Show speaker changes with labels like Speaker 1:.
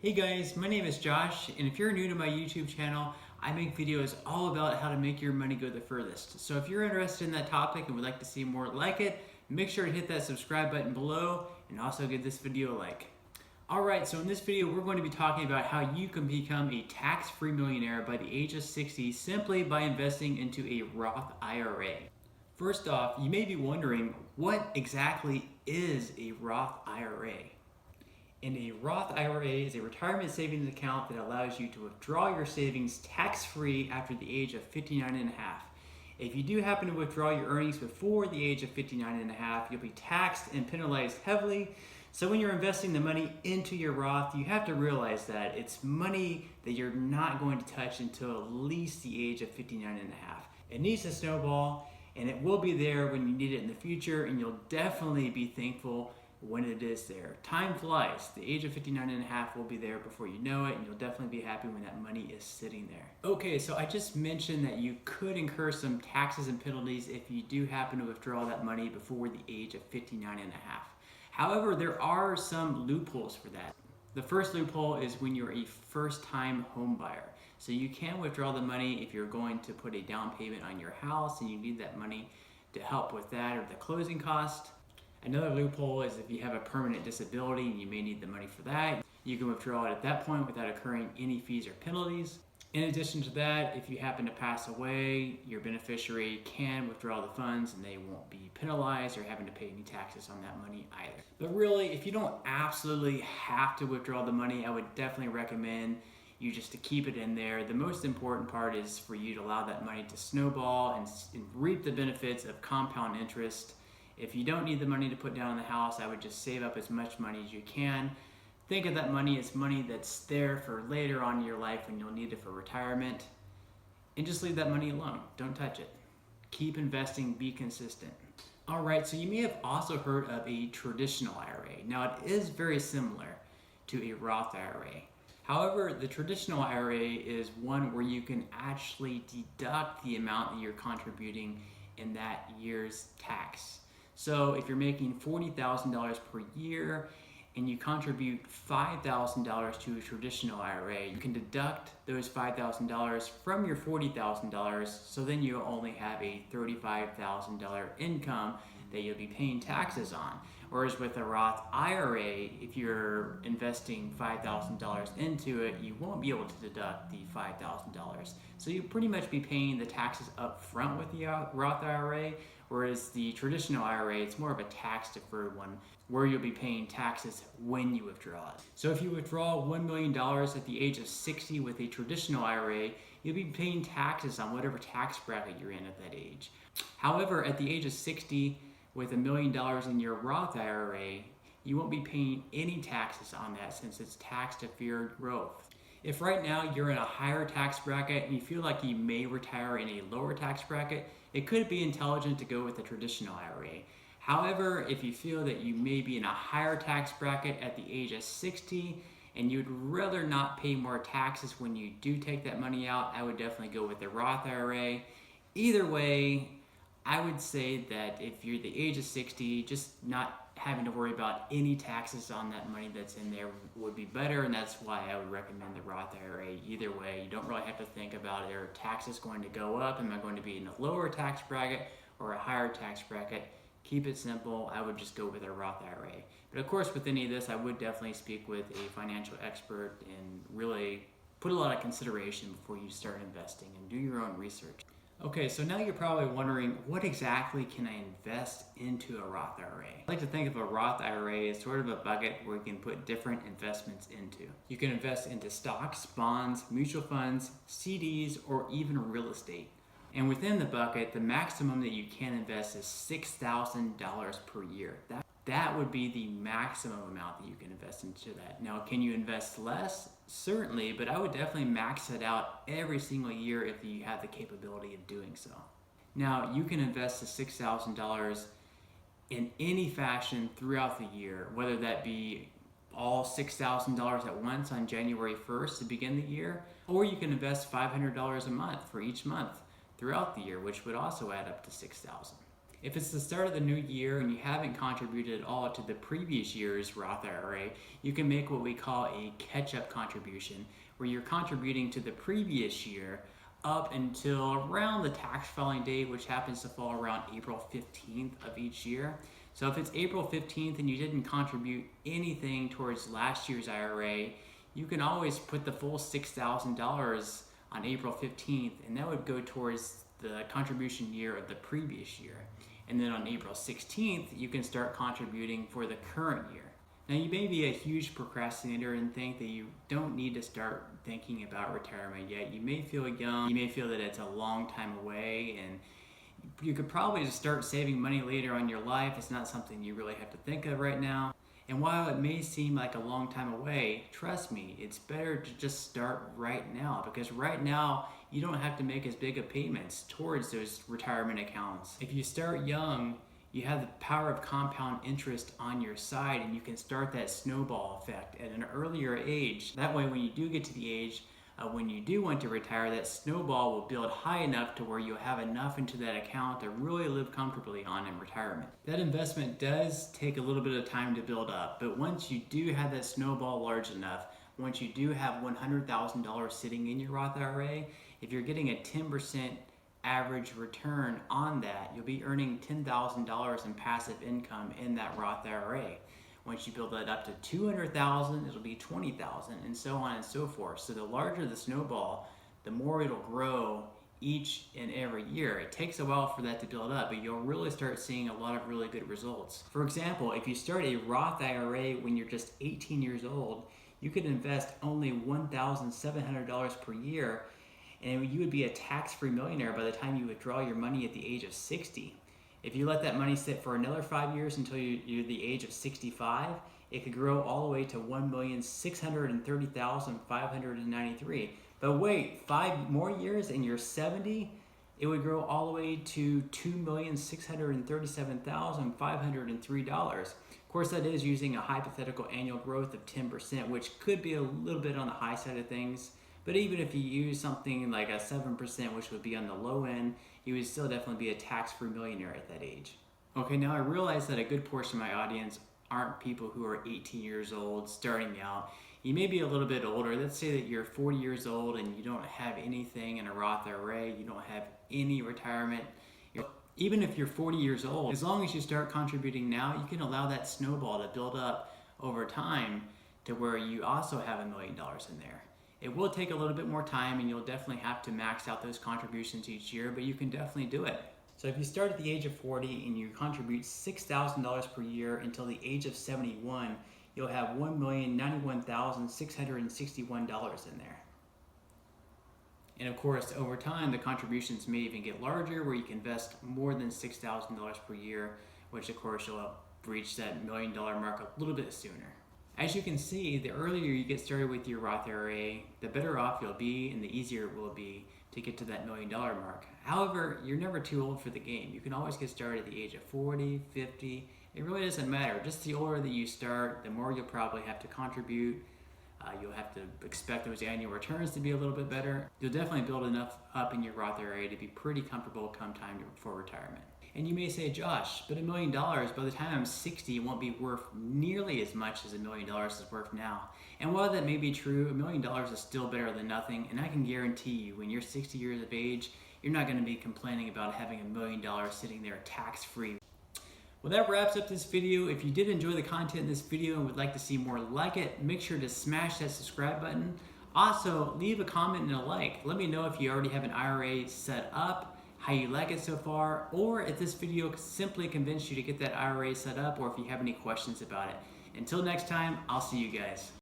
Speaker 1: Hey guys, my name is Josh, and if you're new to my YouTube channel, I make videos all about how to make your money go the furthest. So if you're interested in that topic and would like to see more like it, make sure to hit that subscribe button below and also give this video a like. Alright, so in this video we're going to be talking about how you can become a tax-free millionaire by the age of 60 simply by investing into a Roth IRA. First off, you may be wondering, what exactly is a Roth IRA? And a Roth IRA is a retirement savings account that allows you to withdraw your savings tax-free after the age of 59 and a half. If you do happen to withdraw your earnings before the age of 59 and a half, you'll be taxed and penalized heavily. So when you're investing the money into your Roth, you have to realize that it's money that you're not going to touch until at least the age of 59 and a half. It needs to snowball, and it will be there when you need it in the future, and you'll definitely be thankful when it is there. Time flies. The age of 59 and a half will be there before you know it, and you'll definitely be happy when that money is sitting there. Okay, so I just mentioned that you could incur some taxes and penalties if you do happen to withdraw that money before the age of 59 and a half. However, there are some loopholes for that. The first loophole is when you're a first-time home buyer. So you can withdraw the money if you're going to put a down payment on your house and you need that money to help with that or the closing cost. Another loophole is if you have a permanent disability and you may need the money for that. You can withdraw it at that point without incurring any fees or penalties. In addition to that, if you happen to pass away, your beneficiary can withdraw the funds and they won't be penalized or having to pay any taxes on that money either. But really, if you don't absolutely have to withdraw the money, I would definitely recommend you just to keep it in there. The most important part is for you to allow that money to snowball and reap the benefits of compound interest. If you don't need the money to put down in the house, I would just save up as much money as you can. Think of that money as money that's there for later on in your life when you'll need it for retirement. And just leave that money alone. Don't touch it. Keep investing, be consistent. Alright, so you may have also heard of a traditional IRA. Now it is very similar to a Roth IRA. However, the traditional IRA is one where you can actually deduct the amount that you're contributing in that year's tax. So if you're making $40,000 per year and you contribute $5,000 to a traditional IRA, you can deduct those $5,000 from your $40,000, so then you only have a $35,000 income that you'll be paying taxes on. Whereas with a Roth IRA, if you're investing $5,000 into it, you won't be able to deduct the $5,000. So you'll pretty much be paying the taxes up front with the Roth IRA, whereas the traditional IRA, it's more of a tax-deferred one where you'll be paying taxes when you withdraw it. So if you withdraw $1 million at the age of 60 with a traditional IRA, you'll be paying taxes on whatever tax bracket you're in at that age. However, at the age of 60, with $1 million in your Roth IRA, you won't be paying any taxes on that since it's tax-deferred growth. If right now you're in a higher tax bracket and you feel like you may retire in a lower tax bracket, it could be intelligent to go with a traditional IRA. However, if you feel that you may be in a higher tax bracket at the age of 60 and you'd rather not pay more taxes when you do take that money out, I would definitely go with the Roth IRA. Either way, I would say that if you're the age of 60, just not having to worry about any taxes on that money that's in there would be better, and that's why I would recommend the Roth IRA. Either way, you don't really have to think about are taxes going to go up? Am I going to be in a lower tax bracket or a higher tax bracket? Keep it simple. I would just go with a Roth IRA. But of course, with any of this, I would definitely speak with a financial expert and really put a lot of consideration before you start investing and do your own research. Okay, so now you're probably wondering, what exactly can I invest into a Roth IRA? I like to think of a Roth IRA as sort of a bucket where you can put different investments into. You can invest into stocks, bonds, mutual funds, CDs, or even real estate. And within the bucket, the maximum that you can invest is $6,000 per year. That would be the maximum amount that you can invest into that. Now, can you invest less? Certainly, but I would definitely max it out every single year if you have the capability of doing so. Now, you can invest the $6,000 in any fashion throughout the year, whether that be all $6,000 at once on January 1st to begin the year, or you can invest $500 a month for each month throughout the year, which would also add up to $6,000. If it's the start of the new year and you haven't contributed at all to the previous year's Roth IRA, you can make what we call a catch-up contribution, where you're contributing to the previous year up until around the tax filing date, which happens to fall around April 15th of each year. So if it's April 15th and you didn't contribute anything towards last year's IRA, you can always put the full $6,000 on April 15th, and that would go towards the contribution year of the previous year. And then on April 16th, you can start contributing for the current year. Now, you may be a huge procrastinator and think that you don't need to start thinking about retirement yet. You may feel young, you may feel that it's a long time away, and you could probably just start saving money later on in your life. It's not something you really have to think of right now. And while it may seem like a long time away, trust me, it's better to just start right now, because right now you don't have to make as big of payments towards those retirement accounts. If you start young, you have the power of compound interest on your side, and you can start that snowball effect at an earlier age. That way, when you do get to the age when you do want to retire, that snowball will build high enough to where you'll have enough into that account to really live comfortably on in retirement. That investment does take a little bit of time to build up, but once you do have that snowball large enough, once you do have $100,000 sitting in your Roth IRA, if you're getting a 10% average return on that, you'll be earning $10,000 in passive income in that Roth IRA. Once you build that up to $200,000, it'll be $20,000, and so on and so forth. So the larger the snowball, the more it'll grow each and every year. It takes a while for that to build up, but you'll really start seeing a lot of really good results. For example, if you start a Roth IRA when you're just 18 years old, you could invest only $1,700 per year, and you would be a tax-free millionaire by the time you withdraw your money at the age of 60. If you let that money sit for another 5 years until you're the age of 65, it could grow all the way to $1,630,593. But wait, 5 more years and you're 70, it would grow all the way to $2,637,503. Of course, that is using a hypothetical annual growth of 10%, which could be a little bit on the high side of things. But even if you use something like a 7%, which would be on the low end, you would still definitely be a tax-free millionaire at that age. Okay, now I realize that a good portion of my audience aren't people who are 18 years old starting out. You may be a little bit older. Let's say that you're 40 years old and you don't have anything in a Roth IRA, you don't have any retirement. Even if you're 40 years old, as long as you start contributing now, you can allow that snowball to build up over time to where you also have $1 million in there. It will take a little bit more time, and you'll definitely have to max out those contributions each year, but you can definitely do it. So if you start at the age of 40 and you contribute $6,000 per year until the age of 71, you'll have $1,091,661 in there. And of course, over time, the contributions may even get larger, where you can invest more than $6,000 per year, which of course you'll reach that $1 million mark a little bit sooner. As you can see, the earlier you get started with your Roth IRA, the better off you'll be and the easier it will be to get to that $1 million mark. However, you're never too old for the game. You can always get started at the age of 40, 50. It really doesn't matter. Just the older that you start, the more you'll probably have to contribute. You'll have to expect those annual returns to be a little bit better. You'll definitely build enough up in your Roth IRA to be pretty comfortable come time for retirement. And you may say, Josh, but $1 million, by the time I'm 60, it won't be worth nearly as much as $1 million is worth now. And while that may be true, $1 million is still better than nothing. And I can guarantee you, when you're 60 years of age, you're not going to be complaining about having $1 million sitting there tax-free. Well, that wraps up this video. If you did enjoy the content in this video and would like to see more like it, make sure to smash that subscribe button. Also, leave a comment and a like. Let me know if you already have an IRA set up, how you like it so far, or if this video simply convinced you to get that IRA set up, or if you have any questions about it. Until next time, I'll see you guys.